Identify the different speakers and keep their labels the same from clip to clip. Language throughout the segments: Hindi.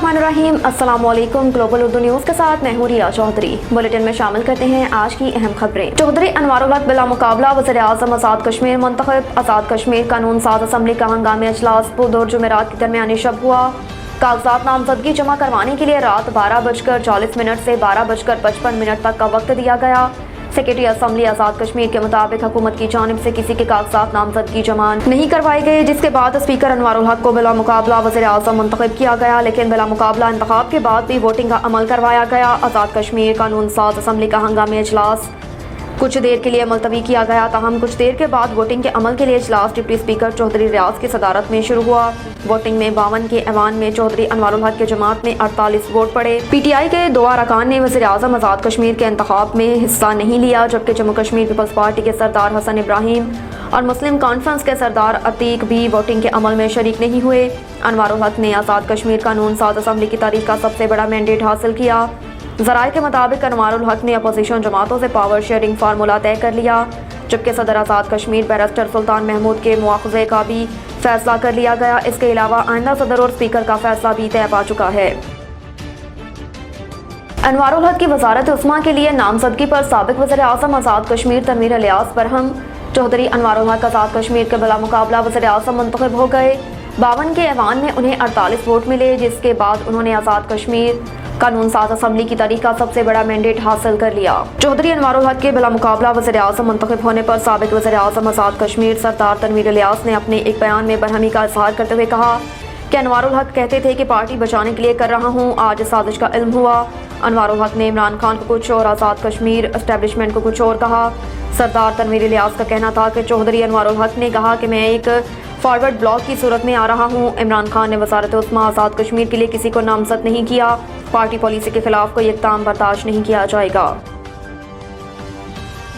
Speaker 1: बिस्मिल्लाहिर्रहमानिर्रहीम। अस्सलामुअलैकुम। ग्लोबल उर्दू न्यूज़ के साथ मैं हूं रिया चौधरी। बुलेटिन में शामिल करते हैं आज की अहम खबरें। चौधरी अनवारुल हक बिला मुकाबला वज़ीर आज़म आज़ाद कश्मीर मुंतखब। आज़ाद कश्मीर कानून साज असम्बली का हंगामी अजलास बुध और जुमेरात के दरमियानी शब हुआ। कागजात नामजदगी जमा करवाने के लिए रात 12:40 से 12:55 तक का वक्त दिया गया। सेक्रेटरी असम्बली आज़ाद कश्मीर के मुताबिक हुकूमत की जानिब से किसी के कागजात नामजदगी जमा नहीं करवाए गए, जिसके बाद स्पीकर अनवारुल हक को बिला मुकाबला वज़ीर आज़म मुंतखब किया गया। लेकिन बिला मुकाबला इंतखाब के बाद भी वोटिंग का अमल करवाया गया। आज़ाद कश्मीर कानून साज असम्बली का हंगामी इजलास कुछ देर के लिए मुलतवी किया गया, ताहम कुछ देर के बाद वोटिंग के अमल के लिए इजलास डिप्टी स्पीकर चौधरी रियाज की सदारत में शुरू हुआ। वोटिंग में 52 के ऐवान में चौधरी अनवारुल हक के जमात में 48 वोट पड़े। PTI के 2 अरकान ने वज़ीर आज़म आज़ाद कश्मीर के इंतखाब में हिस्सा नहीं लिया, जबकि जम्मू कश्मीर पीपल्स पार्टी के सरदार हसन इब्राहिम और मुस्लिम कॉन्फ्रेंस के सरदार अतीक भी वोटिंग के अमल में शरीक नहीं हुए। अनवारुल हक ने आज़ाद कश्मीर कानून साज असम्बली की तारीख का सबसे बड़ा मैंडेट हासिल किया। ज़राए के मुताबिक अनवारुल हक ने अपोजिशन जमातों से पावर शेयरिंग फार्मूला तय कर लिया, जबकि सदर आज़ाद कश्मीर बैरिस्टर सुल्तान महमूद के मुआवजे का भी फैसला कर लिया गया। इसके अलावा आइंदा सदर और स्पीकर का फैसला भी तय पा चुका है। अनवारुल हक की वजारत उस्मा के लिए नामजदगी पर साबिक वज़ीर आज़म आज़ाद कश्मीर तनवीर इलियास बरहम। चौधरी अनवारुल हक आज़ाद कश्मीर के बिला मुकाबला वज़ीर आज़म मुंतखब हो गए। 52 के ऐवान में उन्हें 48 वोट मिले, जिसके बाद उन्होंने आज़ाद कश्मीर कानून साज असम्बली की तारीख का सबसे बड़ा मैंडेट हासिल कर लिया। चौधरी अनवारुल हक के बिला मुकाबला वज़ीर आज़म मुंतखब होने पर साबिक वज़ीर आज़म आज़ाद कश्मीर सरदार तनवीर इलियास ने अपने एक बयान में बरहमी का इजहार करते हुए कहा कि अनवारुल हक कहते थे कि पार्टी बचाने के लिए कर रहा हूँ, आज साजिश का इल्म हुआ। अनवारुल हक ने इमरान खान को कुछ और आज़ाद कश्मीर एस्टेब्लिशमेंट को कुछ और कहा। सरदार तनवीर इलियास का कहना था कि चौधरी अनवारुल हक ने कहा कि मैं एक फॉरवर्ड ब्लॉक की सूरत में आ रहा हूँ। इमरान खान ने वज़ारत उस्मा आज़ाद कश्मीर के लिए किसी को नामजद नहीं किया। पार्टी पॉलिसी के खिलाफ कोई इक़दाम बर्दाश्त नहीं किया जाएगा।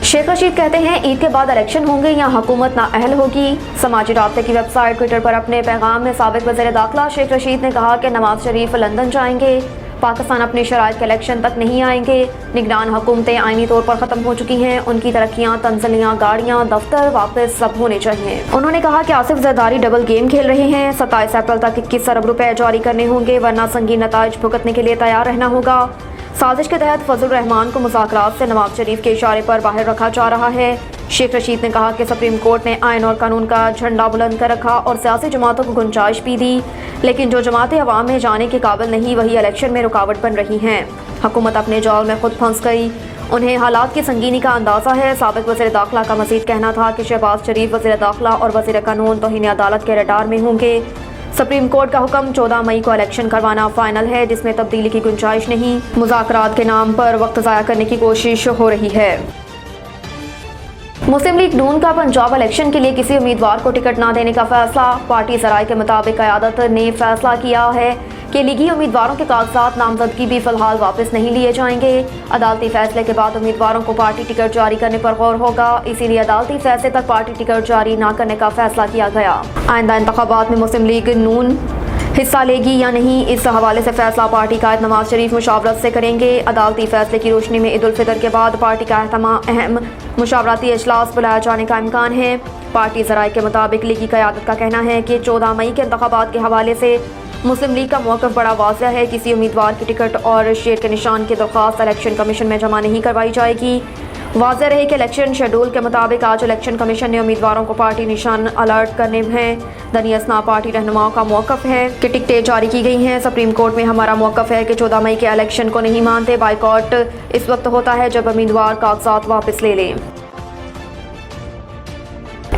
Speaker 1: शेख रशीद कहते हैं ईद के बाद इलेक्शन होंगे या हुकूमत नाअहल होगी। समाजी राब्ते की वेबसाइट ट्विटर पर अपने पैगाम में साबिक वज़ीर दाखिला शेख रशीद ने कहा कि नवाज शरीफ लंदन जाएंगे, पाकिस्तान अपनी शराइत के इलेक्शन तक नहीं आएंगे। निगरान हुकूमतें आइनी तौर पर ख़त्म हो चुकी हैं, उनकी तरक्कियाँ, तंजलियाँ, गाड़ियाँ, दफ्तर वापस सब होने चाहिए। उन्होंने कहा कि आसिफ जरदारी डबल गेम खेल रहे हैं। 27 अप्रैल तक 21 अरब रुपए जारी करने होंगे, वरना संगीन नताइज भुगतने के लिए तैयार रहना होगा। साजिश के तहत फजल रहमान को मुज़ाकरात से नवाज शरीफ के इशारे पर बाहर रखा जा रहा है। शेख रशीद ने कहा कि सुप्रीम कोर्ट ने आइन और कानून का झंडा बुलंद कर रखा और सियासी जमातों को गुंजाइश भी दी, लेकिन जो जमातें अवाम में जाने के काबिल नहीं वही इलेक्शन में रुकावट बन रही हैं। हुकूमत अपने जाल में खुद फंस गई, उन्हें हालात की संगीनी का अंदाज़ा है। साबिक वज़ीर दाखिला का मज़ीद कहना था कि शहबाज शरीफ वज़ीर दाखिला और वज़ीर कानून तौहीन अदालत के रडार में होंगे। सुप्रीम कोर्ट का हुक्म 14 मई को इलेक्शन करवाना फाइनल है, जिसमें तब्दीली की गुंजाइश नहीं। मुज़ाकरात के नाम पर वक्त ज़ाया करने की कोशिश हो रही है। मुस्लिम लीग नून का पंजाब इलेक्शन के लिए किसी उम्मीदवार को टिकट न देने का फैसला। पार्टी ज़राए के मुताबिक क़यादत ने फैसला किया है कि लीगी उम्मीदवारों के कागजात नामजदगी भी फिलहाल वापस नहीं लिए जाएंगे। अदालती फैसले के बाद उम्मीदवारों को पार्टी टिकट जारी करने पर गौर होगा, इसीलिए अदालती फैसले तक पार्टी टिकट जारी न करने का फैसला किया गया। आइंदा इंतखाबात में मुस्लिम लीग नून हिस्सा लेगी या नहीं, इस हवाले से फैसला पार्टी कायद नवाज शरीफ मुशावरत से करेंगे। अदालती फैसले की रोशनी में ईद उल फितर के बाद पार्टी का अहम मुशावरती इजलास बुलाया जाने का इम्कान है। पार्टी ज़राए के मुताबिक लीगी क़यादत का कहना है कि 14 मई के इंतखाबात के हवाले से मुस्लिम लीग का मौक़िफ़ बड़ा वाज़ेह है। किसी उम्मीदवार की टिकट और शेर के निशान की दरख्वास्त इलेक्शन कमीशन में जमा नहीं करवाई जाएगी। वाज़ेह रहे कि इलेक्शन शेड्यूल के मुताबिक आज इलेक्शन कमीशन ने उम्मीदवारों को पार्टी निशान अलर्ट करने हैं। दनियसना पार्टी रहनुमाओं का मौक़िफ़ है कि टिकटें जारी की गई हैं। सुप्रीम कोर्ट में हमारा मौक़िफ़ है कि 14 मई के इलेक्शन को नहीं मानते। बाइकॉट इस वक्त होता है जब उम्मीदवार कागजात वापस ले लें।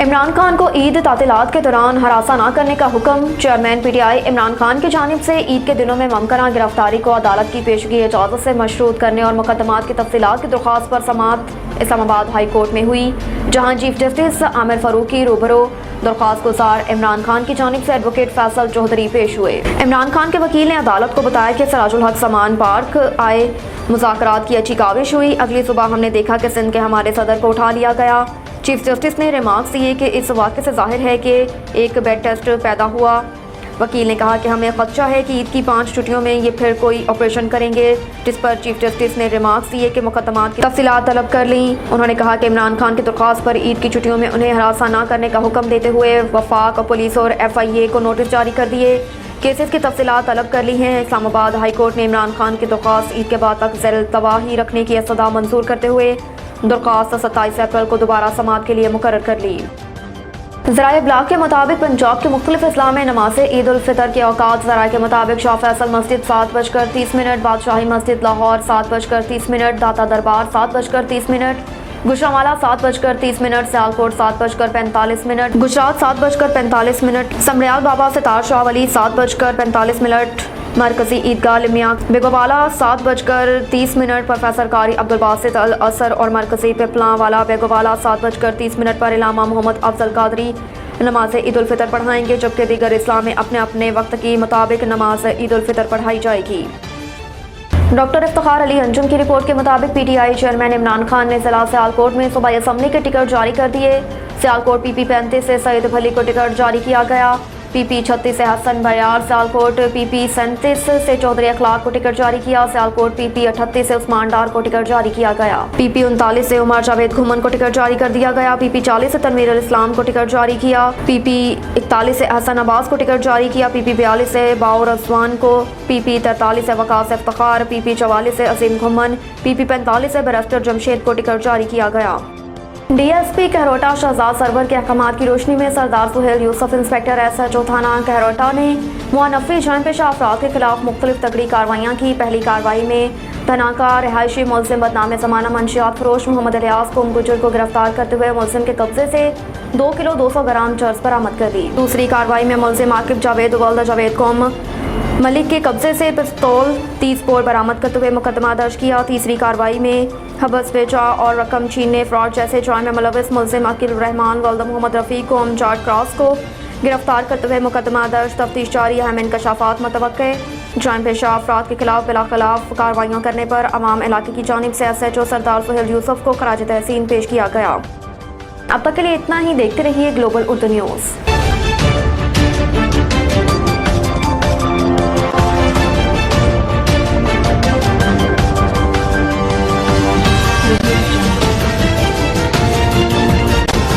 Speaker 1: इमरान खान को ईद तातीलात के दौरान हरासा न करने का हुक्म। चेयरमैन PTI इमरान खान की जानिब से ईद के दिनों में मुमकिना गिरफ्तारी को अदालत की पेशगी इजाज़त से मशरूत करने और मुकदमात की तफसीलात की दरख्वास्त पर समाअत इस्लामाबाद हाई कोर्ट में हुई, जहाँ चीफ जस्टिस आमिर फारूकी रूबरू दरख्वास्त गुजार इमरान खान की जानिब से एडवोकेट फैसल चौधरी पेश हुए। इमरान खान के वकील ने अदालत को बताया कि सराजुल हक समान पार्क आए, मुज़ाकरात की अच्छी काविश हुई। अगली सुबह हमने देखा कि सिंध के हमारे सदर को उठा लिया गया। चीफ जस्टिस ने रिमार्क्स दिए कि इस वाक़े से जाहिर है कि एक बेड टेस्ट पैदा हुआ। वकील ने कहा कि हमें खदशा है कि ईद की 5 छुट्टियों में ये फिर कोई ऑपरेशन करेंगे, जिस पर चीफ जस्टिस ने रिमार्क्स दिए कि मुकदमात की तफसीलात तलब कर ली। उन्होंने कहा कि इमरान खान की दरख्वास्त पर ईद की छुट्टियों में उन्हें हरासा न करने का हुक्म देते हुए वफाक पुलिस और FIA को नोटिस जारी कर दिए केसेस की तफसीलात तलब कर ली हैं। इस्लामाबाद हाई कोर्ट ने इमरान खान की दरख्वास्त ईद के बाद तक ज़ेर तबाही रखने की सदा मंजूर करते हुए दरख्वास्त 27 अप्रैल को दोबारा समाअत के लिए मुकर्रर कर ली। ज़राए ब्लॉक के मुताबिक पंजाब के मुख्तलिफ इस्लाम में नमाज ईद उल फितर के औकात ज़राए के मुताबिक शाह फैसल मस्जिद 7:30, बादशाही मस्जिद लाहौर 7:30, दाता दरबार 7:30, गुजरांवाला 7:30, सियालकोट 7:45, गुजरात 7:45, समरियाल बाबा सितार शाह वली 7:45, मरकजी ईदगाह लिमिया बेगोवाला 7:30 पर सरकारी अब्दुल बासित अल असर और मरकजी पिपला वाला बेगोवाला 7:30 पर इलामा मोहम्मद अफजल कादरी नमाज ईद उल फितर पढ़ाएंगे, जबकि दीगर इस्लाम में अपने अपने वक्त के मुताबिक नमाज ईद उल फितर पढ़ाई जाएगी। डॉक्टर इफ्तिखार अली अंजुम की रिपोर्ट के मुताबिक पीटीआई चेयरमैन इमरान खान ने जिला सियालकोट में सूबाई असम्बली के टिकट जारी कर दिए। सियालकोट PP 35 से सईद भली को टिकट जारी किया गया। PP 36 से हसन बयार, सियालकोट PP 37 से चौधरी अखलाक को टिकट जारी किया। सियालकोट PP 38 से उस्मान डार को टिकट जारी किया गया। PP 39 से उमर जावेद घुमन को टिकट जारी कर दिया गया। PP 40 से तनवीर अल इस्लाम को टिकट जारी किया। PP 41 से हसन अब्बास को टिकट जारी किया। PP 42 से बाउर रजवान को, PP 43 से वकास इफ्तिखार, PP 44 से अजीम घुमन, PP 45 से बैरिस्टर जमशेद को टिकट जारी किया गया। DSP कहरोटा शहजाद सरवर के अहकामात की रोशनी में सरदार सुहेल यूसुफ इंस्पेक्टर SHO थाना कहरोटा ने मुआनफी जान पेशा अफराद के खिलाफ मुख्तलिफ तगड़ी कार्रवाइयाँ की। पहली कार्रवाई में धनाका रिहायशी मुलजिम बदनाम ज़माना मंशियात फरोश मोहम्मद इलियास कुम गुजर को गिरफ्तार करते हुए मुलजिम के कब्जे से 2 किलो 200 ग्राम चर्स बरामद कर दी। दूसरी कार्रवाई में मुलजिम आकिब जावेद वल्द जावेद कुम मलिक के कब्जे से पिस्तौल 30 बोर बरामद करते हुए मुकदमा दर्ज किया। तीसरी कार्रवाई में हबस बेचा और रकम छीनने फ्रॉड जैसे जुर्म में मुलविस मुलजिम अकील रहमान वल्द मोहम्मद रफ़ी को अमजाद क्रॉस को गिरफ्तार करते हुए मुकदमा दर्ज, तफ्तीश जारी, अहम इंकशाफात मुतवक्के। जुर्म पेशा अफराद के खिलाफ बिलाखिलाफ कार्रवाइयाँ करने पर अवाम इलाके की जानिब से SHO सरदार सुहेल यूसुफ को खराज तहसीन पेश किया गया। अब तक के लिए इतना ही। देखते रहिए ग्लोबल उर्दू न्यूज़।